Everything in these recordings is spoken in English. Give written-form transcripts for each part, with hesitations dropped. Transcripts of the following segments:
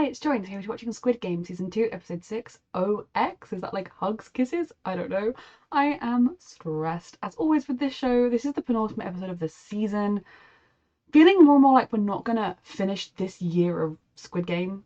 Hi, it's Joy, and today we're watching Squid Game Season 2, Episode 6, OX. Is that like hugs, kisses? I don't know. I am stressed. As always with this show, this is the penultimate episode of the season. Feeling more and more like we're not gonna finish this year of Squid Game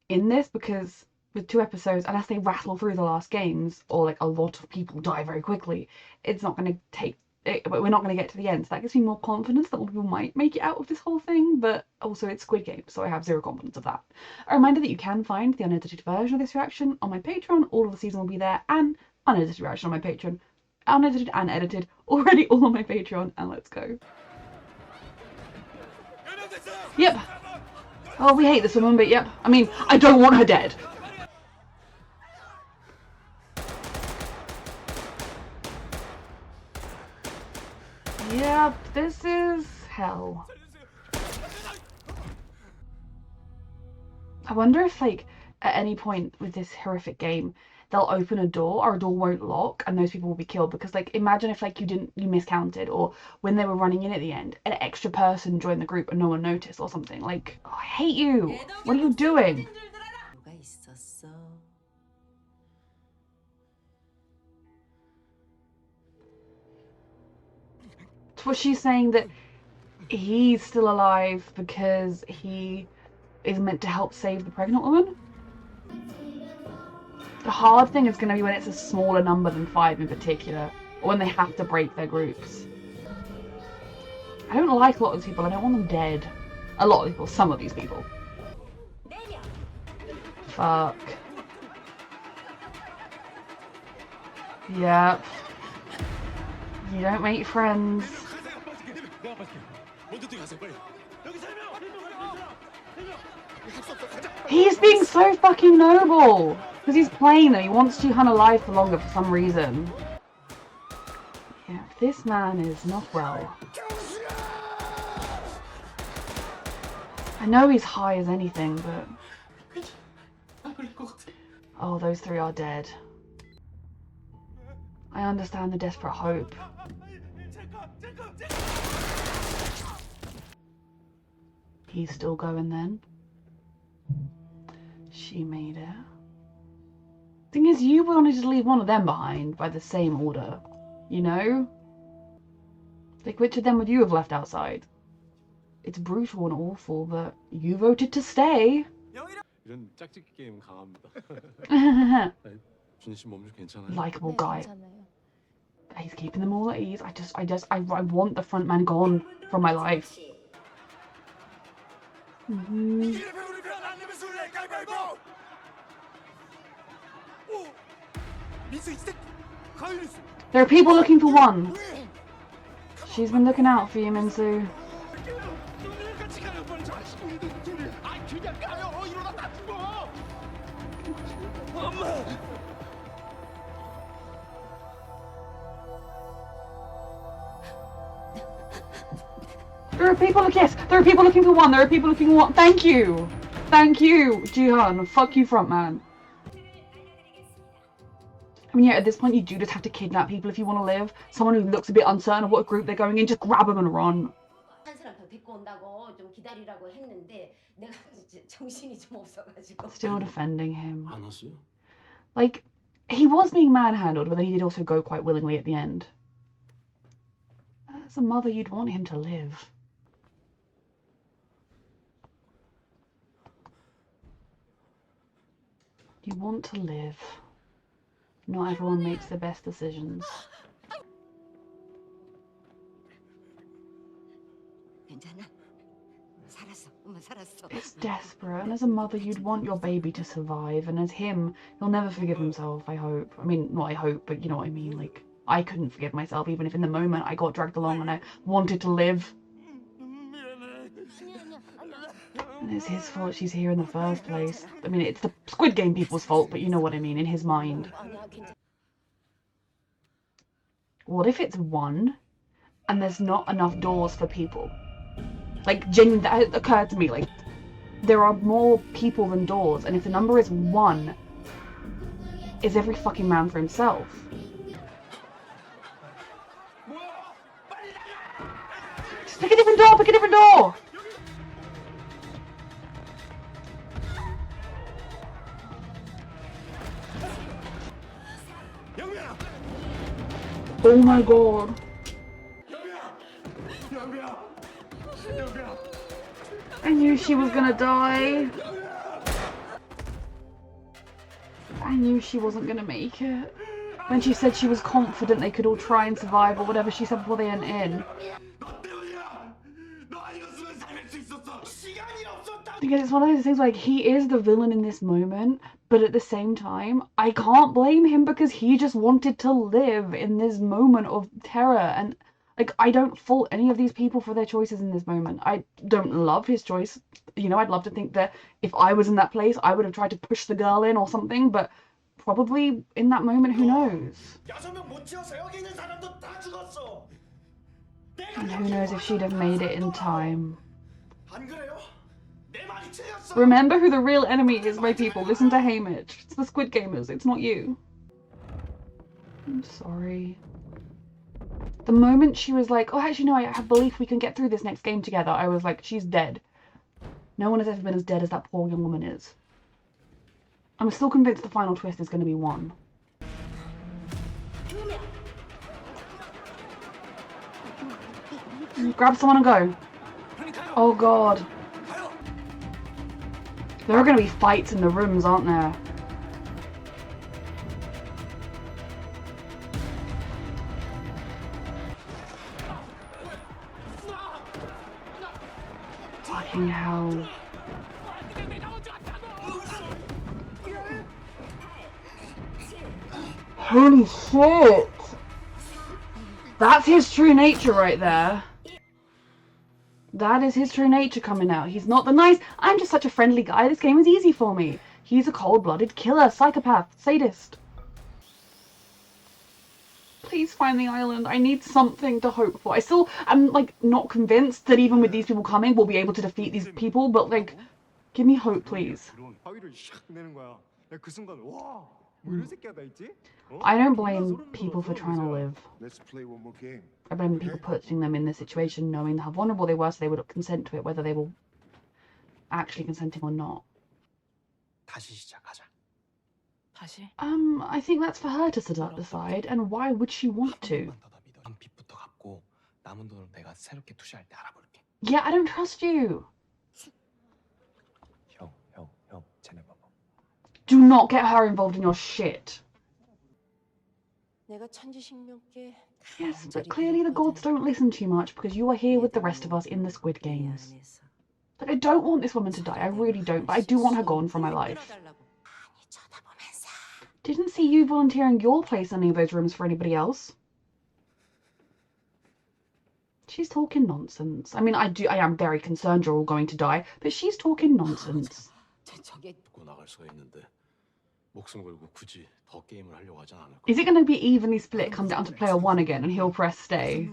in this, because with 2 episodes, unless they rattle through the last games, or like a lot of people die very quickly, it's not gonna take but we're not going to get to the end, so that gives me more confidence that more people might make it out of this whole thing, but also it's Squid Game, so I have zero confidence of that. A reminder that you can find the unedited version of this reaction on my Patreon. All of the season will be there, and unedited reaction on my Patreon. Unedited and edited, already all on my Patreon, and let's go. Yep. Oh, we hate this woman, but yep. I mean, I don't want her dead. Yep, this is hell. I wonder if, like, at any point with this horrific game, they'll open a door or a door won't lock and those people will be killed. Because, like, imagine if, like, you miscounted, or when they were running in at the end, an extra person joined the group and no one noticed or something. Like, oh, I hate you. What are you doing? Was she saying that he's still alive because he is meant to help save the pregnant woman? The hard thing is going to be when it's a smaller number than 5 in particular, or when they have to break their groups. I don't like a lot of these people. I don't want them dead. A lot of people. Some of these people. Fuck. Yep. You don't make friends. He's being so fucking noble! Because he's playing them. He wants Jihan alive for longer for some reason. Yeah, this man is not well. I know he's high as anything, but... Oh, those 3 are dead. I understand the desperate hope. He's still going then. She made it. Thing is, you wanted to leave one of them behind by the same order, you know? Like, which of them would you have left outside? It's brutal and awful, but you voted to stay. Likeable guy. He's keeping them all at ease. I want the front man gone from my life. There are people looking for one. She's been looking out for you, Minsu. There are people looking. Yes, there are people looking for one. There are people looking for one. Thank you, Jihan. Fuck you, front man. I mean, yeah, at this point you do just have to kidnap people if you want to live. Someone who looks a bit uncertain of what group they're going in, just grab them and run. Still defending him. Like, he was being manhandled, but then he did also go quite willingly at the end. As a mother, you'd want him to live. You want to live. Not everyone makes the best decisions. It's desperate, and as a mother you'd want your baby to survive, and as him, he'll never forgive himself, I hope. I mean, not I hope, but you know what I mean, like, I couldn't forgive myself, even if in the moment I got dragged along and I wanted to live. And it's his fault she's here in the first place. I mean, it's the Squid Game people's fault, but you know what I mean, in his mind. What if it's 1 and there's not enough doors for people? Like, genuinely, that occurred to me, like, there are more people than doors, and if the number is 1, is every fucking man for himself? Just pick a different door, pick a different door! Oh my god. I knew she was gonna die. I knew she wasn't gonna make it. When she said she was confident they could all try and survive, or whatever she said before they went in. Because it's one of those things, like, he is the villain in this moment, but at the same time, I can't blame him because he just wanted to live in this moment of terror. And, like, I don't fault any of these people for their choices in this moment. I don't love his choice. You know, I'd love to think that if I was in that place, I would have tried to push the girl in or something, but probably in that moment, who knows? And who knows if she'd have made it in time. Remember who the real enemy is, my people. Listen to Hamish. It's the Squid Gamers. It's not you. I'm sorry. The moment she was like, oh, actually, no, I have belief we can get through this next game together, I was like, she's dead. No one has ever been as dead as that poor young woman is. I'm still convinced the final twist is going to be one. Grab someone and go. Oh, God. There are going to be fights in the rooms, aren't there? Fucking hell. Holy shit! That's his true nature right there. That is his true nature coming out. He's not the nice, I'm just such a friendly guy, this game is easy for me. He's a cold-blooded killer, psychopath, sadist. Please find the island. I need something to hope for. I'm like not convinced that even with these people coming, we'll be able to defeat these people, but like, give me hope, please. I don't blame people for trying to live. I blame people putting them in this situation knowing how vulnerable they were, so they would consent to it, whether they were actually consenting or not. I think that's for her to decide, and why would she want to? Yeah, I don't trust you. Do not get her involved in your shit. Yes, but clearly the gods don't listen too much because you are here with the rest of us in the Squid Games. But I don't want this woman to die, I really don't, but I do want her gone from my life. Didn't see you volunteering your place in any of those rooms for anybody else. She's talking nonsense. I mean, I am very concerned you're all going to die, but she's talking nonsense. Is it going to be evenly split, come down to player one again, and he'll press stay?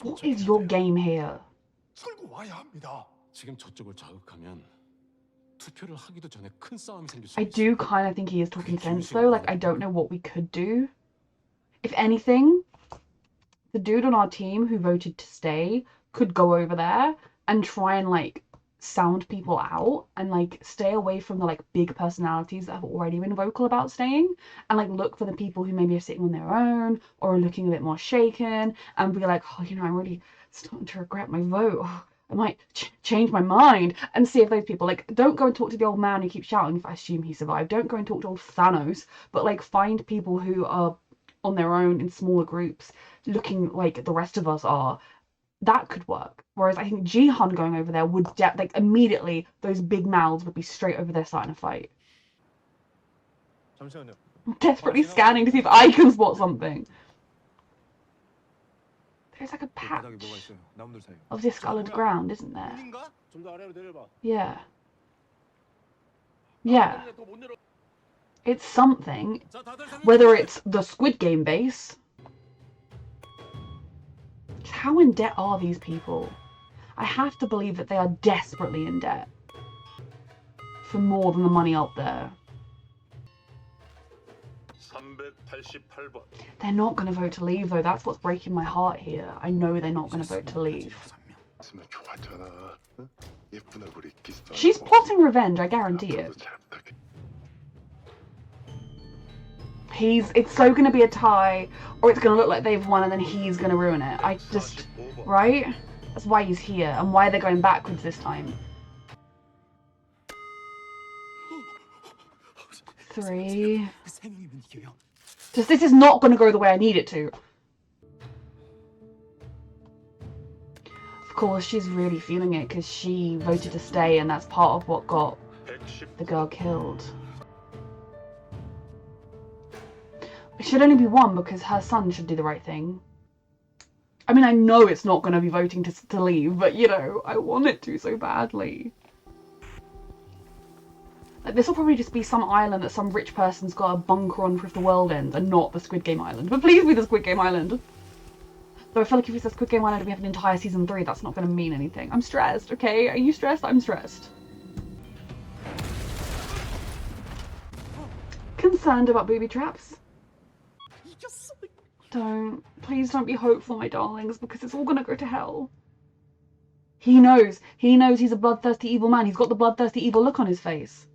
What is your game here? I do kind of think he is talking sense though, like I don't know what we could do. If anything, the dude on our team who voted to stay could go over there and try and like sound people out and like stay away from the like big personalities that have already been vocal about staying, and like look for the people who maybe are sitting on their own or are looking a bit more shaken and be like, oh, you know, I'm really starting to regret my vote. Oh, I might change my mind, and see if those people, like, don't go and talk to the old man who keeps shouting if I assume he survived. Don't go and talk to old Thanos, but like find people who are on their own in smaller groups looking like the rest of us are. That could work. Whereas I think Jihan going over there would like immediately those big mouths would be straight over there starting a fight. I'm desperately scanning to see if I can spot something. There's like a patch of discoloured ground, isn't there? Yeah. Yeah. It's something. Whether it's the Squid Game base. How in debt are these people? I have to believe that they are desperately in debt. For more than the money out there. They're not going to vote to leave though, that's what's breaking my heart here. I know they're not going to vote to leave. She's plotting revenge, I guarantee it. It's so gonna be a tie, or it's gonna look like they've won and then he's gonna ruin it. Right? That's why he's here, and why they're going backwards this time. 3. This is not gonna go the way I need it to. Of course, she's really feeling it because she voted to stay, and that's part of what got the girl killed. It should only be 1 because her son should do the right thing. I mean, I know it's not going to be voting to leave, but, you know, I want it to so badly. Like, this will probably just be some island that some rich person's got a bunker on for if the world ends, and not the Squid Game Island. But please be the Squid Game Island. Though I feel like if it's the Squid Game Island and we have an entire season 3, that's not going to mean anything. I'm stressed, okay? Are you stressed? I'm stressed. Concerned about booby traps? Please don't be hopeful, my darlings, because it's all gonna go to hell. He knows he's a bloodthirsty evil man. He's got the bloodthirsty evil look on his face.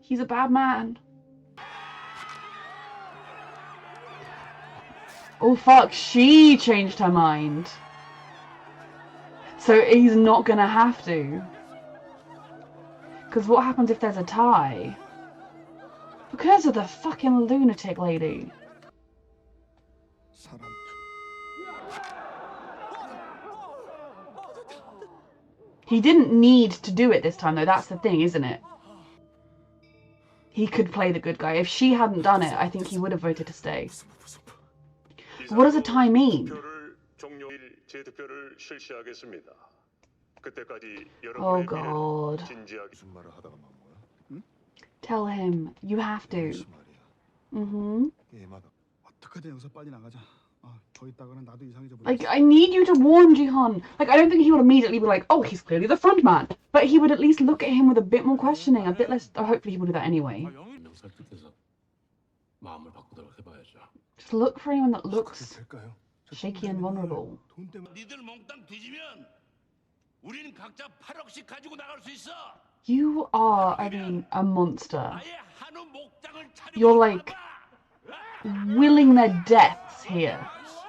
He's a bad man. Oh fuck, she changed her mind. So he's not gonna have to. Because what happens if there's a tie? Because of the fucking lunatic lady. He didn't need to do it this time though, that's the thing, isn't it? He could play the good guy. If she hadn't done it, I think he would have voted to stay. But what does a tie mean? Oh god. Tell him. You have to. Like, I need you to warn Jihan. Like, I don't think he would immediately be like, oh, he's clearly the front man. But he would at least look at him with a bit more questioning, a bit less... Oh, hopefully he will do that anyway. Just look for anyone that looks shaky and vulnerable. You are, I mean, a monster. You're like willing their deaths here.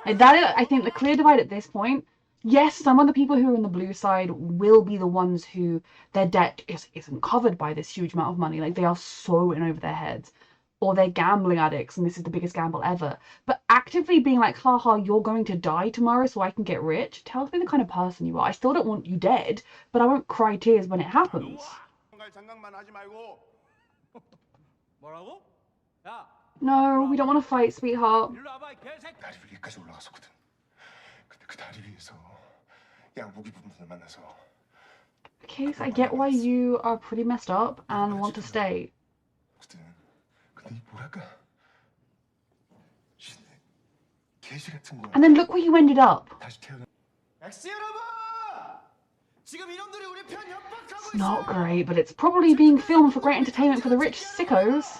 Like, that is, I think, the clear divide at this point. Yes, some of the people who are on the blue side will be the ones who their debt isn't covered by this huge amount of money. Like, they are so in over their heads. Or they're gambling addicts and this is the biggest gamble ever. But actively being like, haha, you're going to die tomorrow so I can get rich, tells me the kind of person you are. I still don't want you dead, but I won't cry tears when it happens. No, we don't want to fight, sweetheart. Okay, so I get why you are pretty messed up and want to stay. And then look where you ended up. It's not great, but it's probably being filmed for great entertainment for the rich sickos.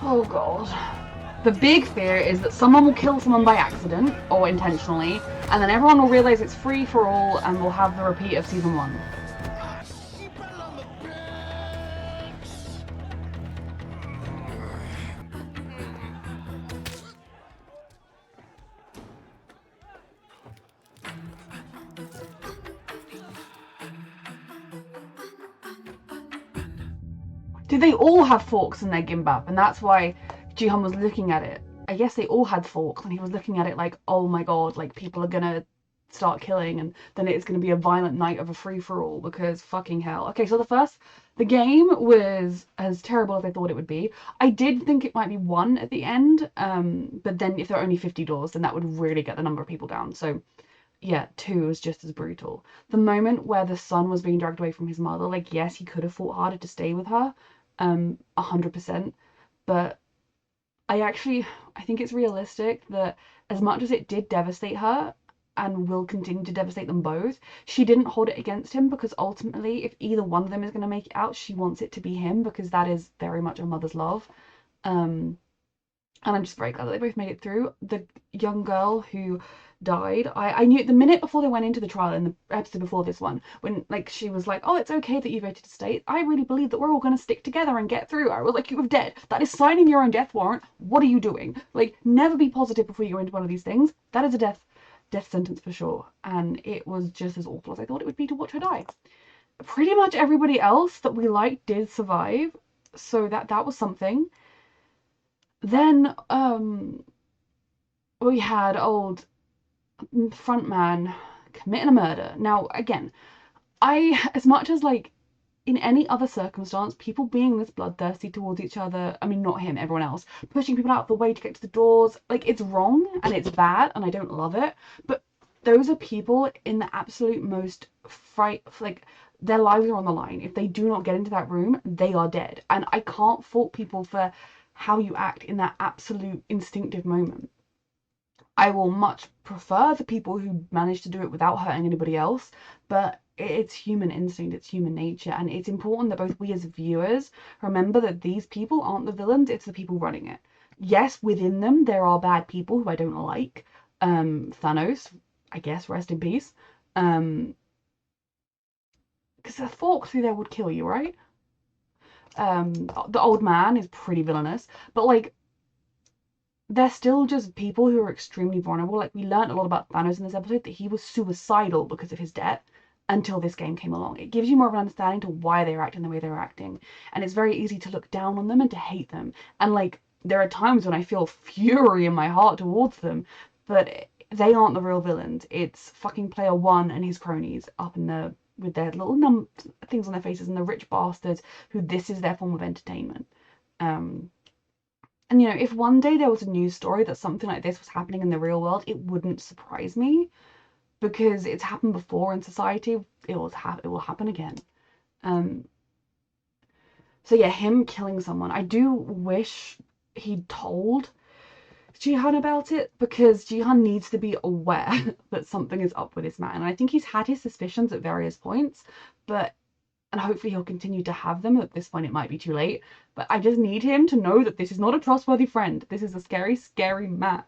Oh god. The big fear is that someone will kill someone by accident or intentionally, and then everyone will realise it's free for all and we'll have the repeat of season 1. Did they all have forks in their gimbap? And that's why Jihan was looking at it. I guess they all had forks and he was looking at it like, oh my god, like people are gonna start killing and then it's gonna be a violent night of a free-for-all because fucking hell. Okay, so the game was as terrible as I thought it would be. I did think it might be 1 at the end, but then if there are only 50 doors, then that would really get the number of people down. So yeah, 2 was just as brutal. The moment where the son was being dragged away from his mother, like, yes, he could have fought harder to stay with her, 100%, but I think it's realistic that as much as it did devastate her, and will continue to devastate them both. She didn't hold it against him because ultimately, if either one of them is going to make it out, she wants it to be him because that is very much a mother's love. And I'm just very glad that they both made it through. The young girl who died, I knew the minute before they went into the trial, in the episode before this one, when like she was like, oh, it's okay that you voted to stay, I really believe that we're all going to stick together and get through. I was like, you were dead. That is signing your own death warrant. What are you doing? Like, never be positive before you go into one of these things. That is a death sentence for sure. And it was just as awful as I thought it would be to watch her die. Pretty much everybody else that we liked did survive, so that was something. Then we had old frontman committing a murder. Now again, as much as like in any other circumstance, people being this bloodthirsty towards each other, I mean not him, everyone else, pushing people out of the way to get to the doors, like it's wrong and it's bad and I don't love it, but those are people in the absolute most like their lives are on the line. If they do not get into that room, they are dead. And I can't fault people for how you act in that absolute instinctive moment. I will much prefer the people who manage to do it without hurting anybody else, but it's human instinct, it's human nature, and it's important that both we as viewers remember that these people aren't the villains, it's the people running it. Yes, within them there are bad people who I don't like. Thanos, I guess, rest in peace. Because a fork through there would kill you, right? The old man is pretty villainous, but like they're still just people who are extremely vulnerable. Like we learned a lot about Thanos in this episode, that he was suicidal because of his death until this game came along. It gives you more of an understanding to why they're acting the way they're acting, and it's very easy to look down on them and to hate them. And like there are times when I feel fury in my heart towards them, but they aren't the real villains. It's fucking Player One and his cronies up in the with their little things on their faces, and the rich bastards who this is their form of entertainment. And you know, if one day there was a news story that something like this was happening in the real world, it wouldn't surprise me because it's happened before in society. It will happen again. So yeah, him killing someone. I do wish he'd told Jihan about it, because Jihan needs to be aware that something is up with this man. And I think he's had his suspicions at various points, and hopefully he'll continue to have them. At this point it might be too late, but I just need him to know that this is not a trustworthy friend. This is a scary, scary man.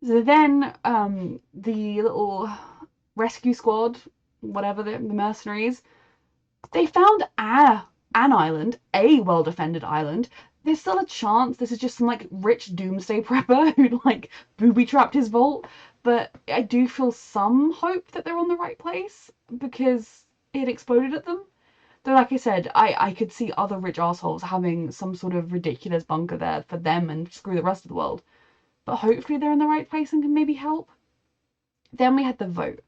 So then the little rescue squad, whatever, the mercenaries, they found an island, a well-defended island. There's still a chance this is just some like rich doomsday prepper who like booby-trapped his vault, but I do feel some hope that they're on the right place because it exploded at them. Though, like I said, I could see other rich assholes having some sort of ridiculous bunker there for them and screw the rest of the world. But hopefully they're in the right place and can maybe help. Then we had the vote.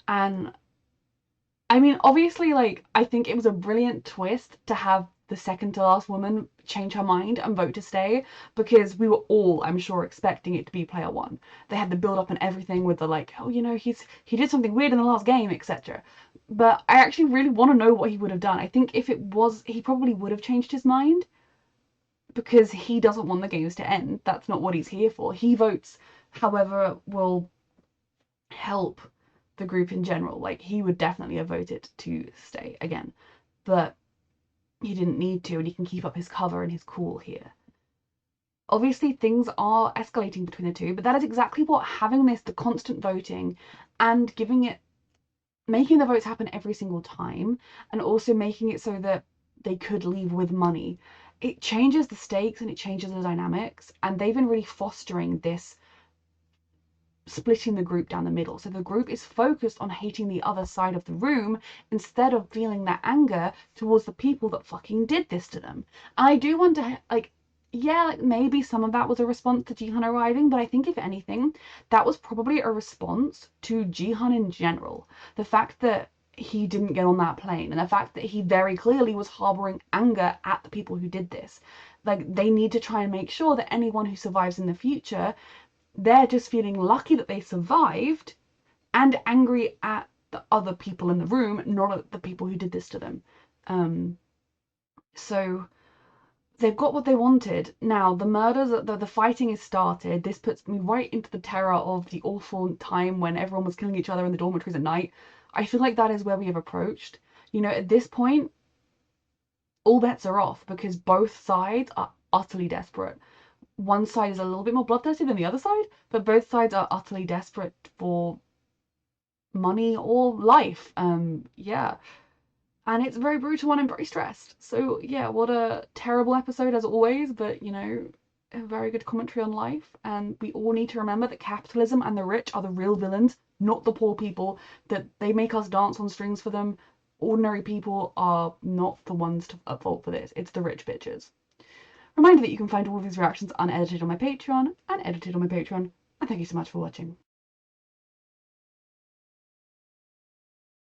And I mean, obviously, like, I think it was a brilliant twist to have the second to last woman change her mind and vote to stay, because we were all, I'm sure, expecting it to be Player One. They had the build up and everything with the like, oh, you know, he did something weird in the last game, etc. But I actually really want to know what he would have done. I think if it was, he probably would have changed his mind, because he doesn't want the games to end. That's not what he's here for. He votes however will help the group in general. Like, he would definitely have voted to stay again, but he didn't need to, and he can keep up his cover and his cool here. Obviously things are escalating between the two, but that is exactly what having the constant voting and making the votes happen every single time, and also making it so that they could leave with money, it changes the stakes and it changes the dynamics. And they've been really fostering this splitting the group down the middle. So the group is focused on hating the other side of the room instead of feeling that anger towards the people that fucking did this to them. And I do wonder, like, yeah, like maybe some of that was a response to Jihan arriving, but I think if anything, that was probably a response to Jihan in general. The fact that he didn't get on that plane, and the fact that he very clearly was harboring anger at the people who did this. Like, they need to try and make sure that anyone who survives in the future, they're just feeling lucky that they survived and angry at the other people in the room, not at the people who did this to them. So they've got what they wanted. Now, the murders, the fighting is started. This puts me right into the terror of the awful time when everyone was killing each other in the dormitories at night. I feel like that is where we have approached. You know, at this point, all bets are off because both sides are utterly desperate. One side is a little bit more bloodthirsty than the other side, but both sides are utterly desperate for money or life. Yeah. And it's a very brutal one. I'm very stressed. So yeah, what a terrible episode as always, but you know, a very good commentary on life. And we all need to remember that capitalism and the rich are the real villains, not the poor people, that they make us dance on strings for them. Ordinary people are not the ones to at fault for this. It's the rich bitches. Reminder that you can find all of these reactions unedited on my Patreon and edited on my Patreon. And thank you so much for watching.